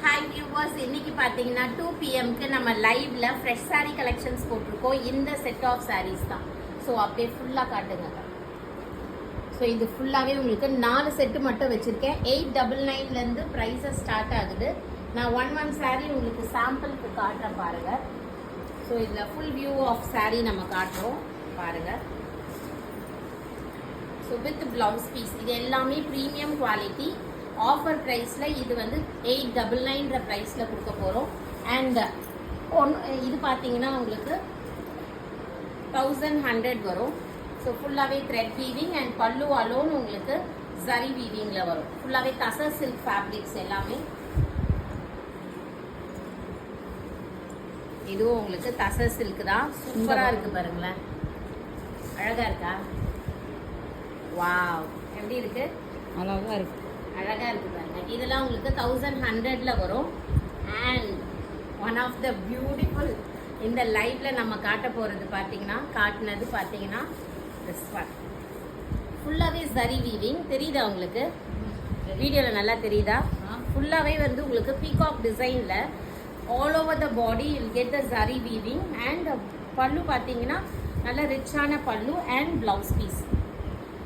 Hi viewers, இன்னைக்கு பார்த்தீங்கன்னா 2 PM நம்ம லைவ்ல ஃப்ரெஷ் சாரீ கலெக்ஷன்ஸ் போட்டிருக்கோம். இந்த செட் ஆஃப் சாரீஸ் தான். ஸோ அப்படியே ஃபுல்லாக காட்டுங்க. ஸோ இது ஃபுல்லாகவே உங்களுக்கு 4 செட்டு மட்டும் வச்சுருக்கேன். 899லேருந்து ப்ரைஸஸ் ஸ்டார்ட் ஆகுது. நான் ஒன் சாரீ உங்களுக்கு சாம்பிளுக்கு காட்டுறேன் பாருங்கள். ஸோ இதில் ஃபுல் வியூ ஆஃப் சாரீ நம்ம காட்டுறோம் பாருங்கள். ஸோ வித் ப்ளவுஸ் பீஸ் இது எல்லாமே ப்ரீமியம் குவாலிட்டி. ஆஃபர் ப்ரைஸில் இது வந்து 899ன்ற ப்ரைஸில் கொடுக்க போகிறோம். அண்ட் இது பார்த்தீங்கன்னா உங்களுக்கு 1100 வரும். ஸோ ஃபுல்லாகவே த்ரெட் வீவிங் அண்ட் பல்லு அலோன் உங்களுக்கு ஜரி வீவிங்கில் வரும். ஃபுல்லாகவே தசர் சில்க் ஃபேப்ரிக்ஸ் எல்லாமே. இதுவும் உங்களுக்கு தசர் சில்க் தான். சூப்பராக இருக்குது பாருங்களேன், அழகாக இருக்கா? வாவ், எப்படி இருக்கு? அழகாக இருக்கு, அழகாக இருக்குது பாருங்க. இதெல்லாம் உங்களுக்கு 1100ல் வரும். And one of the beautiful இந்த லைவ்ல நம்ம காட்ட போகிறது பார்த்தீங்கன்னா திஸ் ஒன் ஃபுல்லாகவே ஜரி வீவிங். தெரியுதா உங்களுக்கு? வீடியோவில் நல்லா தெரியுதா? ஃபுல்லாகவே வந்து உங்களுக்கு பீகாக் டிசைனில் all over the body will get the zari weaving. And பல்லு பார்த்தீங்கன்னா நல்ல ரிச்சான பல்லு அண்ட் ப்ளவுஸ் பீஸ்.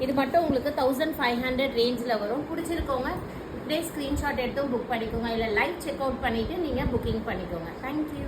இது மட்டும் உங்களுக்கு 1500 ரேஞ்சில் வரும். பிடிச்சிருக்கோங்க இப்படியே ஸ்க்ரீன்ஷாட் எடுத்து புக் பண்ணிக்கோங்க, இல்லை லைவ் செக் அவுட் பண்ணிவிட்டு நீங்கள் புக்கிங் பண்ணிக்கோங்க. தேங்க்யூ.